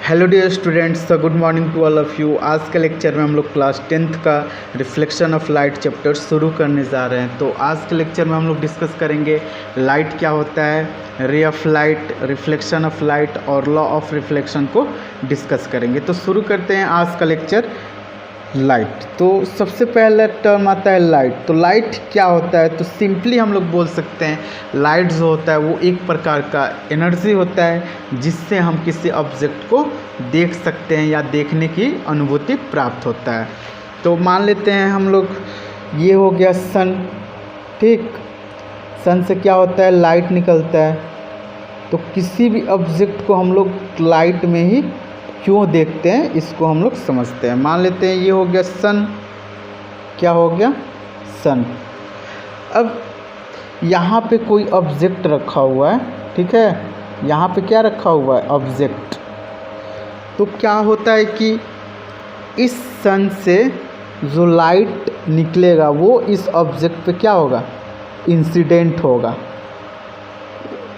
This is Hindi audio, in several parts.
Hello dear students, good morning to all of you. आज के लेक्चर में हम लोग क्लास 10th का रिफ्लेक्शन ऑफ लाइट चैप्टर शुरू करने जा रहे हैं। तो आज के लेक्चर में हम लोग डिस्कस करेंगे लाइट क्या होता है, ray of light, reflection of light और लॉ ऑफ रिफ्लेक्शन को डिस्कस करेंगे। तो शुरू करते हैं आज का लेक्चर। लाइट, तो सबसे पहला टर्म आता है लाइट। तो लाइट क्या होता है, तो सिंपली हम लोग बोल सकते हैं लाइट जो होता है वो एक प्रकार का एनर्जी होता है जिससे हम किसी ऑब्जेक्ट को देख सकते हैं या देखने की अनुभूति प्राप्त होता है। तो मान लेते हैं हम लोग, ये हो गया सन, ठीक। सन से क्या होता है, लाइट निकलता है। तो किसी भी ऑब्जेक्ट को हम लोग लाइट में ही क्यों देखते हैं इसको हम लोग समझते हैं। मान लेते हैं ये हो गया सन, क्या हो गया सन। अब यहाँ पे कोई ऑब्जेक्ट रखा हुआ है, ठीक है, यहाँ पे क्या रखा हुआ है, ऑब्जेक्ट। तो क्या होता है कि इस सन से जो लाइट निकलेगा वो इस ऑब्जेक्ट पे क्या होगा, इंसिडेंट होगा।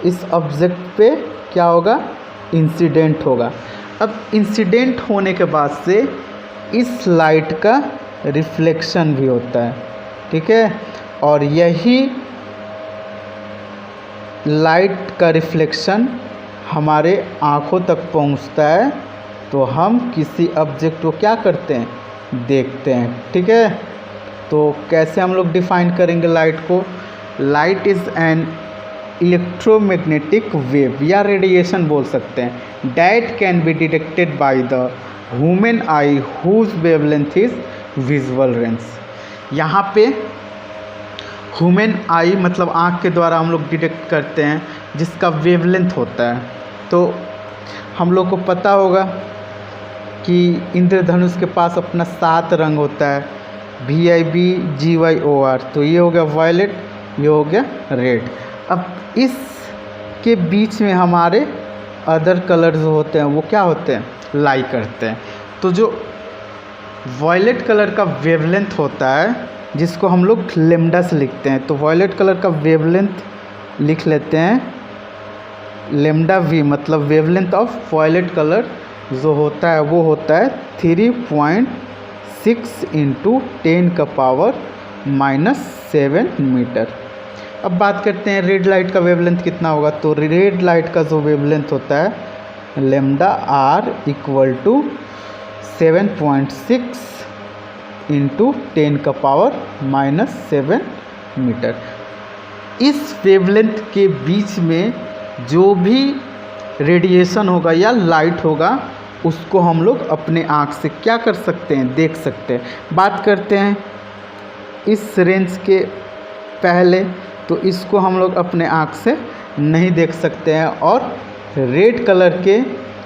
इस ऑब्जेक्ट पे क्या होगा, इंसिडेंट होगा। अब इंसिडेंट होने के बाद से इस लाइट का रिफ्लेक्शन भी होता है, ठीक है। और यही लाइट का रिफ्लेक्शन हमारे आँखों तक पहुंचता है, तो हम किसी ऑब्जेक्ट को क्या करते हैं, देखते हैं, ठीक है। तो कैसे हम लोग डिफाइन करेंगे लाइट को। Light is an electromagnetic wave या रेडिएशन बोल सकते हैं, that can be detected by the human eye whose wavelength is visual range. यहाँ पे ह्यूमन आई मतलब आँख के द्वारा हम लोग डिटेक्ट करते हैं जिसका वेवलेंथ होता है। तो हम लोग को पता होगा कि इंद्रधनुष के पास अपना 7 रंग होता है, VIB GYOR। तो ये हो गया वायलेट, ये हो गया रेड। अब इसके बीच में हमारे अदर कलर जो होते हैं वो क्या होते हैं, लाई करते हैं। तो जो वायलेट कलर का वेवलेंथ होता है जिसको हम लोग लेमडा से लिखते हैं, तो वायलेट कलर का वेवलेंथ लिख लेते हैं लेमडा V, मतलब वेवलेंथ ऑफ वायलेट कलर जो होता है वो होता है 3.6 × 10⁻⁻7 मीटर। अब बात करते हैं रेड लाइट का वेवलेंथ कितना होगा। तो रेड लाइट का जो वेवलेंथ होता है लेमडा R = 7.6 × 10⁻⁻7 मीटर। इस वेवलेंथ के बीच में जो भी रेडिएशन होगा या लाइट होगा उसको हम लोग अपने आँख से क्या कर सकते हैं, देख सकते हैं। बात करते हैं इस रेंज के पहले, तो इसको हम लोग अपने आँख से नहीं देख सकते हैं और रेड कलर के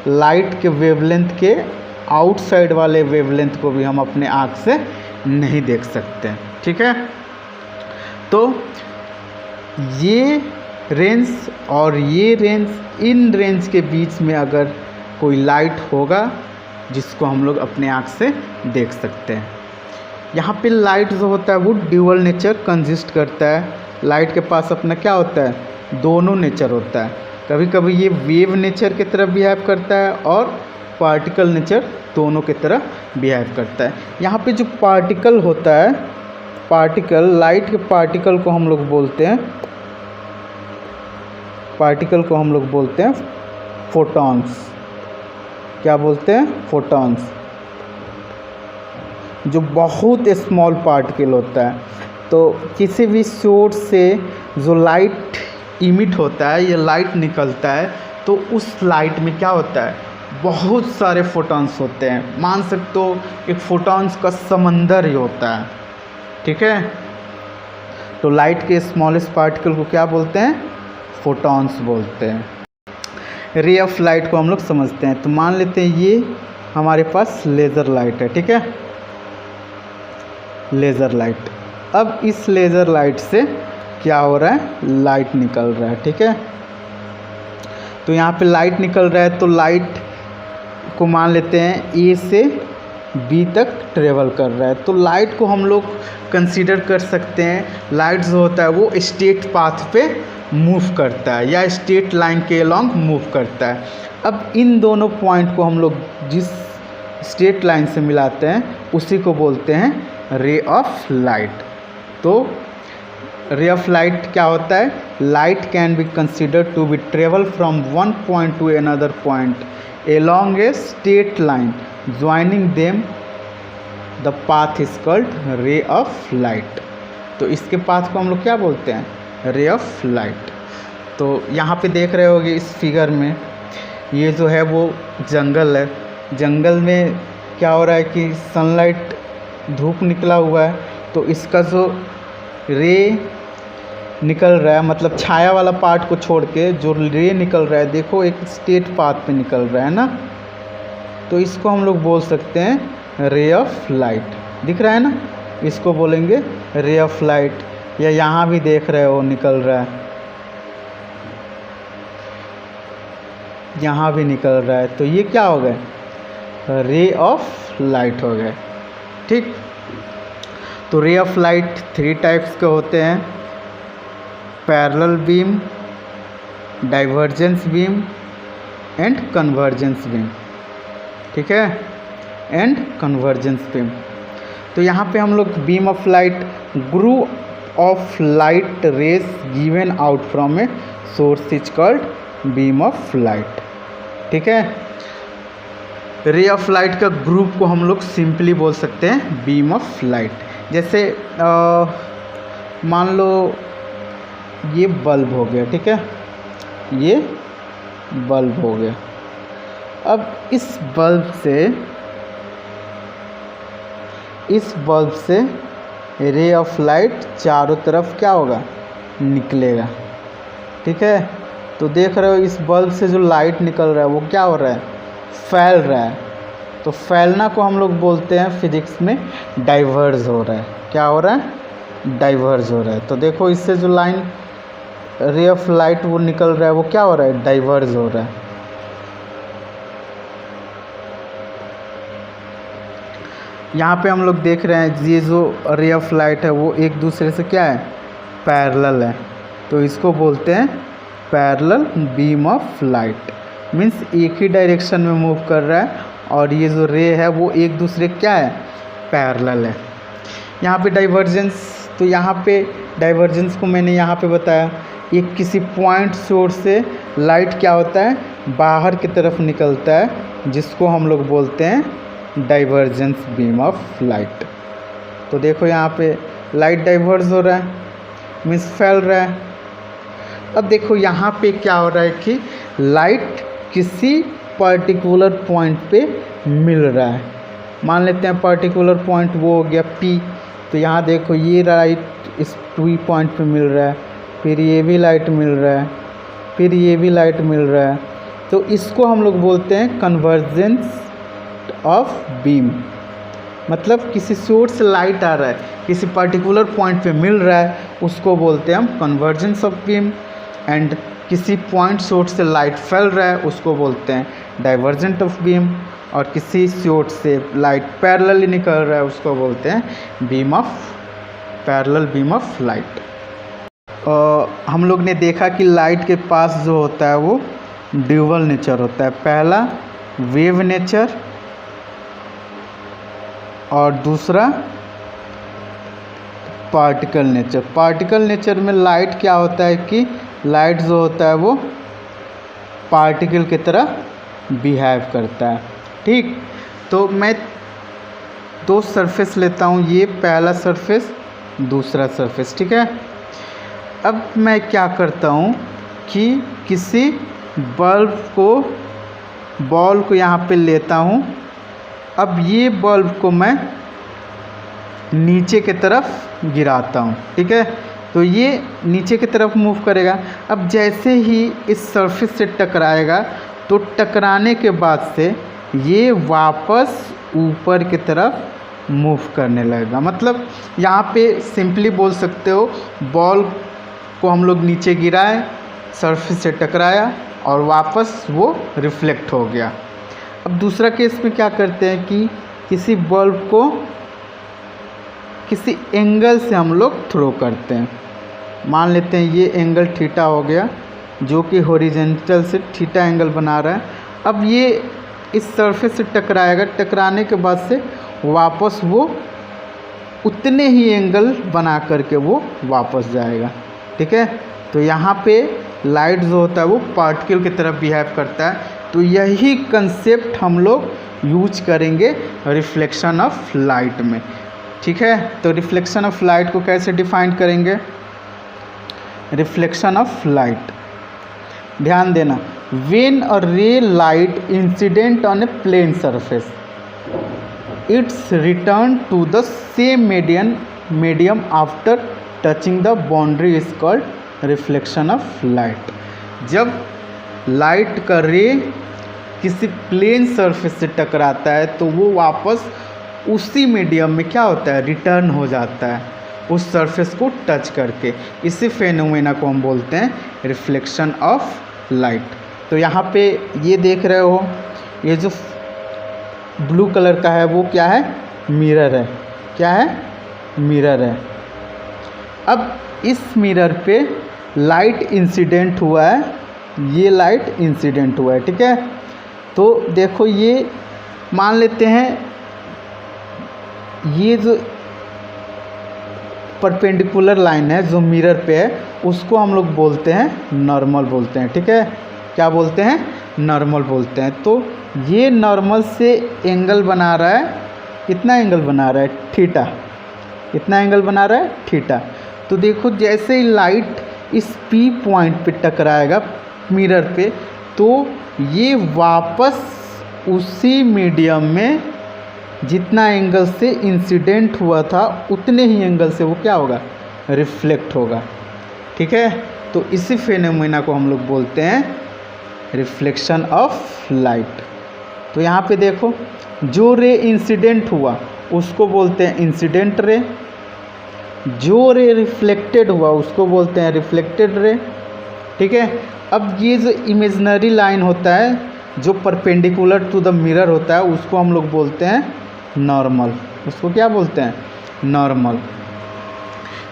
लाइट के वेवलेंथ के आउटसाइड वाले वेवलेंथ को भी हम अपने आँख से नहीं देख सकते हैं, ठीक है। तो ये रेंज और ये रेंज, इन रेंज के बीच में अगर कोई लाइट होगा जिसको हम लोग अपने आँख से देख सकते हैं। यहाँ पे लाइट जो होता है वो ड्यूअल नेचर कंजिस्ट करता है। लाइट के पास अपना क्या होता है, दोनों नेचर होता है। कभी कभी ये वेव नेचर की तरह बिहेव करता है और पार्टिकल नेचर दोनों की तरह बिहेव करता है। यहाँ पे जो पार्टिकल होता है, पार्टिकल, लाइट के पार्टिकल को हम लोग बोलते हैं, पार्टिकल को हम लोग बोलते हैं फोटॉन्स। क्या बोलते हैं, फोटॉन्स, जो बहुत स्मॉल पार्टिकल होता है। तो किसी भी सोर्स से जो लाइट इमिट होता है, ये लाइट निकलता है, तो उस लाइट में क्या होता है, बहुत सारे फोटॉन्स होते हैं। मान सकते हो एक फोटॉन्स का समंदर ही होता है, ठीक है। तो लाइट के स्मॉलेस्ट पार्टिकल को क्या बोलते हैं, फोटॉन्स बोलते हैं। रे ऑफ लाइट को हम लोग समझते हैं। तो मान लेते हैं ये हमारे पास लेज़र लाइट है, ठीक है, लेज़र लाइट। अब इस लेज़र लाइट से क्या हो रहा है, लाइट निकल रहा है, ठीक है। तो यहाँ पे लाइट निकल रहा है, तो लाइट को मान लेते हैं A से B तक ट्रेवल कर रहा है। तो लाइट को हम लोग कंसीडर कर सकते हैं, लाइट जो होता है वो स्ट्रेट पाथ पे मूव करता है या स्ट्रेट लाइन के अलॉन्ग मूव करता है। अब इन दोनों पॉइंट को हम लोग जिस स्ट्रेट लाइन से मिलाते हैं उसी को बोलते हैं रे ऑफ लाइट। तो रे ऑफ लाइट क्या होता है? Light can be considered to be travel from one point to another point along a straight line joining them, the path is called ray of light। तो इसके पाथ को हम लोग क्या बोलते हैं? Ray of light. तो यहाँ पे देख रहे होगे इस फिगर में, ये जो है वो जंगल है। जंगल में क्या हो रहा है कि सनलाइट, धूप निकला हुआ है, तो इसका जो रे निकल रहा है, मतलब छाया वाला पार्ट को छोड़ के जो रे निकल रहा है, देखो एक स्ट्रेट पाथ पे निकल रहा है ना, तो इसको हम लोग बोल सकते हैं रे ऑफ लाइट। दिख रहा है ना, इसको बोलेंगे रे ऑफ लाइट। या यहाँ भी देख रहे हो निकल रहा है, यहाँ भी निकल रहा है, तो ये क्या हो गए? रे ऑफ लाइट हो गए। ठीक, तो रे ऑफ लाइट 3 टाइप्स के होते हैं: parallel beam, divergence beam and convergence beam. ठीक है, एंड कन्वर्जेंस बीम। तो यहाँ पे हम लोग beam of light, group of light rays given out from a source is called beam of light. ठीक है, रे ऑफ लाइट का ग्रुप को हम लोग सिंपली बोल सकते हैं बीम ऑफ लाइट। जैसे मान लो ये बल्ब हो गया, ठीक है, ये बल्ब हो गया। अब इस बल्ब से रे ऑफ लाइट चारों तरफ क्या होगा? निकलेगा। ठीक है, तो देख रहे हो इस बल्ब से जो लाइट निकल रहा है वो क्या हो रहा है? फैल रहा है। तो फैलना को हम लोग बोलते हैं फिजिक्स में डाइवर्ज हो रहा है। क्या हो रहा है? डाइवर्ज हो रहा है। तो देखो इससे जो लाइन रे ऑफ लाइट वो निकल रहा है वो क्या हो रहा है? डाइवर्ज हो रहा है। यहाँ पे हम लोग देख रहे हैं ये जो रे ऑफ लाइट है वो एक दूसरे से क्या है? पैरेलल है। तो इसको बोलते हैं parallel beam of light. Means एक ही डायरेक्शन में मूव कर रहा है और ये जो रे है वो एक दूसरे क्या है? पैरेलल है। यहाँ पे डाइवर्जेंस, तो यहाँ पे डाइवर्जेंस को मैंने यहाँ पे बताया, एक किसी पॉइंट सोर्स से लाइट क्या होता है? बाहर की तरफ निकलता है, जिसको हम लोग बोलते हैं डाइवर्जेंस बीम ऑफ लाइट। तो देखो यहाँ पे लाइट डाइवर्ज हो रहा है, मीन्स फैल रहा है। अब देखो यहाँ पे क्या हो रहा है कि लाइट किसी पर्टिकुलर पॉइंट पे मिल रहा है। मान लेते हैं पर्टिकुलर पॉइंट वो हो गया P। तो यहाँ देखो ये लाइट इस P पॉइंट पे मिल रहा है, फिर ये भी लाइट मिल रहा है, फिर ये भी लाइट मिल रहा है। तो इसको हम लोग बोलते हैं कन्वर्जेंस ऑफ बीम। मतलब किसी सोर्स से लाइट आ रहा है, किसी पर्टिकुलर पॉइंट पे मिल रहा है, उसको बोलते हैं हम कन्वर्जेंस ऑफ बीम। एंड किसी पॉइंट सोर्स से लाइट फैल रहा है उसको बोलते हैं डाइवर्जेंट ऑफ बीम। और किसी सोर्स से लाइट पैरेलली निकल रहा है उसको बोलते हैं beam of parallel beam of light. हम लोग ने देखा कि लाइट के पास जो होता है वो ड्यूअल नेचर होता है। पहला वेव नेचर और दूसरा पार्टिकल नेचर। पार्टिकल नेचर में लाइट क्या होता है कि लाइट जो होता है वो पार्टिकल की तरह बिहेव करता है। ठीक, तो मैं 2 सरफेस लेता हूँ, ये पहला सरफेस, दूसरा सरफेस। ठीक है, अब मैं क्या करता हूँ कि किसी बॉल को यहाँ पे लेता हूँ। अब ये बल्ब को मैं नीचे की तरफ गिराता हूँ। ठीक है, तो ये नीचे की तरफ मूव करेगा। अब जैसे ही इस सरफेस से टकराएगा तो टकराने के बाद से ये वापस ऊपर की तरफ मूव करने लगेगा। मतलब यहाँ पे सिंपली बोल सकते हो बॉल को हम लोग नीचे गिराए, सरफेस से टकराया और वापस वो रिफ्लेक्ट हो गया। अब दूसरा केस में क्या करते हैं कि किसी बल्ब को किसी एंगल से हम लोग थ्रो करते हैं। मान लेते हैं ये एंगल थीटा हो गया, जो कि हॉरिजॉन्टल से थीटा एंगल बना रहा है, अब ये इस सरफेस से टकराएगा, टकराने के बाद से वापस वो उतने ही एंगल बना करके वो वापस जाएगा। ठीक है, तो यहाँ पे लाइट जो होता है वो पार्टिकल की तरह बिहेव करता है। तो यही कंसेप्ट हम लोग यूज करेंगे रिफ्लेक्शन ऑफ लाइट में। ठीक है, तो रिफ्लेक्शन ऑफ लाइट को कैसे डिफाइन करेंगे? रिफ्लेक्शन ऑफ लाइट, ध्यान देना, when a ray light incident on a plane surface its return to the same medium after touching the boundary is called reflection of light. जब लाइट का रे किसी प्लेन सरफेस से टकराता है तो वो वापस उसी मीडियम में क्या होता है, रिटर्न हो जाता है उस सरफेस को टच करके। इसी फेनोमेना को हम बोलते हैं रिफ्लेक्शन ऑफ लाइट। तो यहाँ पे ये देख रहे हो, ये जो ब्लू कलर का है वो क्या है, मिरर है। क्या है, मिरर है। अब इस मिरर पे लाइट इंसिडेंट हुआ है, ये लाइट इंसिडेंट हुआ है। ठीक है, तो देखो ये मान लेते हैं ये जो परपेंडिकुलर लाइन है जो मिरर पे है उसको हम लोग बोलते हैं नॉर्मल बोलते हैं। ठीक है, क्या बोलते हैं, नॉर्मल बोलते हैं। तो ये नॉर्मल से एंगल बना रहा है, कितना एंगल बना रहा है, थीटा। कितना एंगल बना रहा है, थीटा। तो देखो जैसे ही लाइट इस पी पॉइंट पे टकराएगा मिरर पे, तो ये वापस उसी मीडियम में जितना एंगल से इंसिडेंट हुआ था उतने ही एंगल से वो क्या होगा, रिफ्लेक्ट होगा। ठीक है, तो इसी फेनोमेना को हम लोग बोलते हैं रिफ्लेक्शन ऑफ लाइट। तो यहाँ पे देखो जो रे इंसिडेंट हुआ उसको बोलते हैं इंसिडेंट रे, जो रे रिफ्लेक्टेड हुआ उसको बोलते हैं रिफ्लेक्टेड रे। ठीक है, अब ये जो इमेजिनरी लाइन होता है जो परपेंडिकुलर टू द मिरर होता है उसको हम लोग बोलते हैं नॉर्मल। उसको क्या बोलते हैं, नॉर्मल।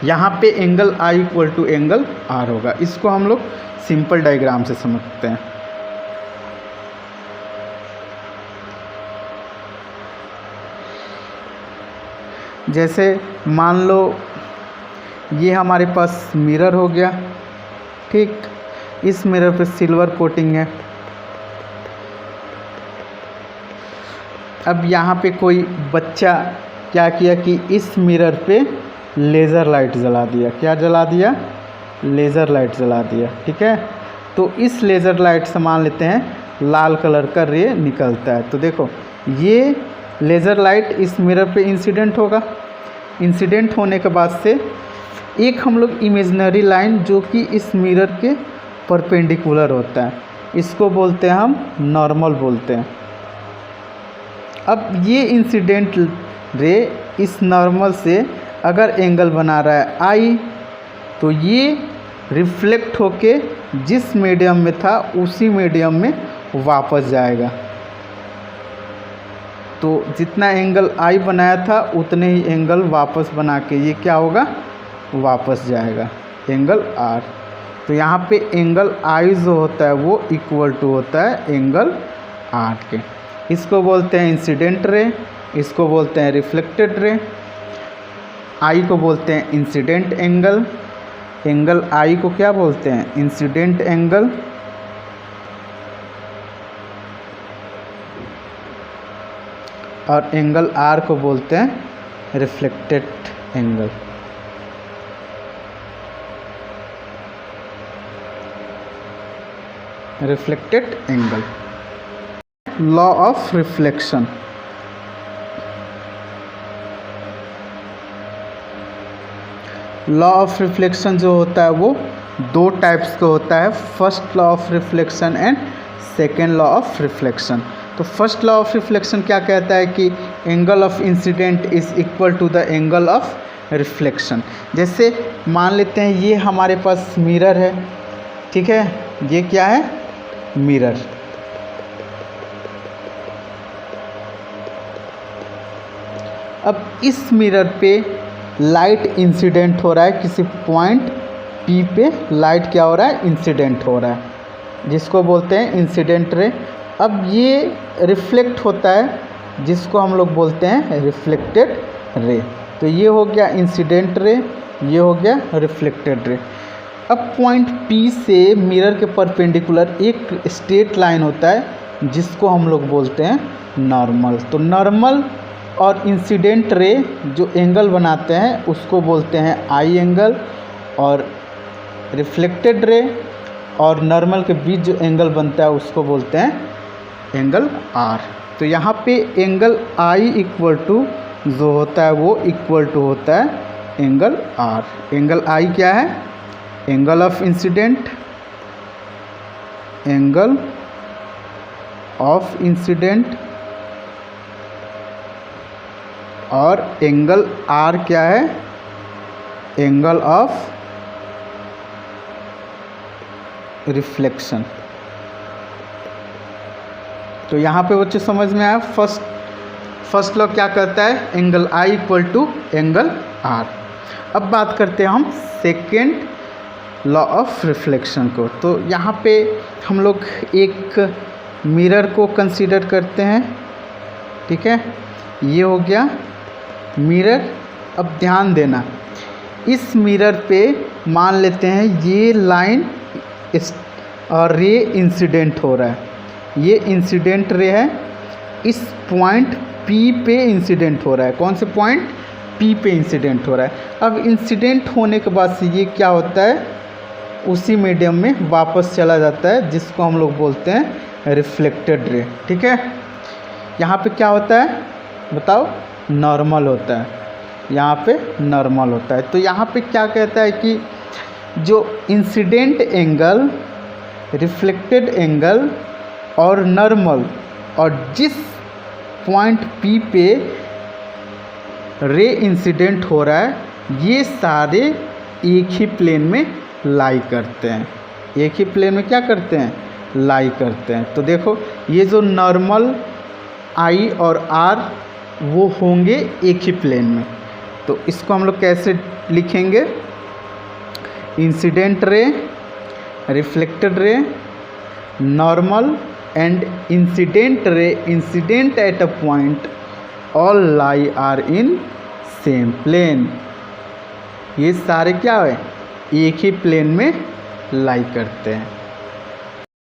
यहाँ पे angle I equal to angle R होगा। इसको हम लोग सिंपल डायग्राम से समझते हैं। जैसे मान लो ये हमारे पास मिरर हो गया। ठीक, इस मिरर पे सिल्वर कोटिंग है। अब यहाँ पे कोई बच्चा क्या किया कि इस मिरर पे लेज़र लाइट जला दिया। क्या जला दिया, लेज़र लाइट जला दिया। ठीक है, तो इस लेज़र लाइट से मान लेते हैं लाल कलर का रे निकलता है। तो देखो ये लेज़र लाइट इस मिरर पे इंसिडेंट होगा। इंसिडेंट होने के बाद से एक हम लोग इमेजिनरी लाइन जो कि इस मिरर के परपेंडिकुलर होता है इसको बोलते हैं हम नॉर्मल बोलते हैं। अब ये इंसिडेंट रे इस नॉर्मल से अगर एंगल बना रहा है आई, तो ये रिफ्लेक्ट होके जिस मीडियम में था उसी मीडियम में वापस जाएगा। तो जितना एंगल आई बनाया था उतने ही एंगल वापस बना के ये क्या होगा, वापस जाएगा, एंगल आर। तो यहाँ पे एंगल आई जो होता है वो इक्वल टू होता है एंगल आर के। इसको बोलते हैं इंसिडेंट रे, इसको बोलते हैं रिफ्लेक्टेड रे। आई को बोलते हैं इंसिडेंट एंगल, एंगल आई को क्या बोलते हैं, इंसिडेंट एंगल। और एंगल आर को बोलते हैं reflected angle. Reflected angle. Law of reflection. Law of reflection जो होता है वो दो टाइप्स का होता है, first law of reflection and second law of reflection. तो फर्स्ट लॉ ऑफ रिफ्लेक्शन क्या कहता है कि angle of incidence is equal to the angle of reflection. जैसे मान लेते हैं ये हमारे पास मिरर है, ठीक है, ये क्या है, मिरर। अब इस मिरर पे लाइट इंसिडेंट हो रहा है, किसी पॉइंट P पे लाइट क्या हो रहा है, इंसिडेंट हो रहा है, जिसको बोलते हैं इंसिडेंट रे। अब ये रिफ्लेक्ट होता है जिसको हम लोग बोलते हैं रिफ्लेक्टेड रे। तो ये हो गया इंसिडेंट रे, ये हो गया रिफ्लेक्टेड रे। अब पॉइंट P से मिरर के परपेंडिकुलर एक स्ट्रेट लाइन होता है जिसको हम लोग बोलते हैं नॉर्मल। तो नॉर्मल और इंसिडेंट रे जो एंगल बनाते हैं उसको बोलते हैं आई एंगल, और रिफ्लेक्टेड रे और नॉर्मल के बीच जो एंगल बनता है उसको बोलते हैं एंगल आर। तो यहाँ पे एंगल आई इक्वल टू जो होता है वो इक्वल टू होता है एंगल आर। एंगल आई क्या है? Angle of incident, angle of incident, और एंगल आर क्या है? Angle of reflection. तो यहाँ पे बच्चे समझ में आया, फर्स्ट लॉ क्या कहता है? Angle I equal to angle R. अब बात करते हैं हम सेकेंड लॉ ऑफ रिफ्लेक्शन को। तो यहाँ पे हम लोग एक मिरर को कंसीडर करते हैं, ठीक है, ये हो गया मिरर। अब ध्यान देना, इस मिरर पे मान लेते हैं ये लाइन और रे इंसिडेंट हो रहा है, ये इंसिडेंट रे है, इस पॉइंट P पे इंसिडेंट हो रहा है। कौन से पॉइंट? P पे इंसिडेंट हो रहा है। अब इंसिडेंट होने के बाद से ये क्या होता है? उसी मीडियम में वापस चला जाता है जिसको हम लोग बोलते हैं रिफ्लेक्टेड रे, ठीक है। यहाँ पे क्या होता है बताओ? नॉर्मल होता है, यहाँ पे नॉर्मल होता है। तो यहाँ पे क्या कहता है कि जो इंसिडेंट एंगल, रिफ्लेक्टेड एंगल और नॉर्मल, और जिस पॉइंट P पे रे इंसिडेंट हो रहा है, ये सारे एक ही प्लेन में लाई करते हैं। एक ही प्लेन में क्या करते हैं? लाई करते हैं। तो देखो ये जो नॉर्मल I और R वो होंगे एक ही प्लेन में। तो इसको हम लोग कैसे लिखेंगे? Incident ray, reflected ray, normal and incident ray incident at a point, all lie are in same plane. ये सारे क्या है? एक ही प्लेन में लाई करते हैं।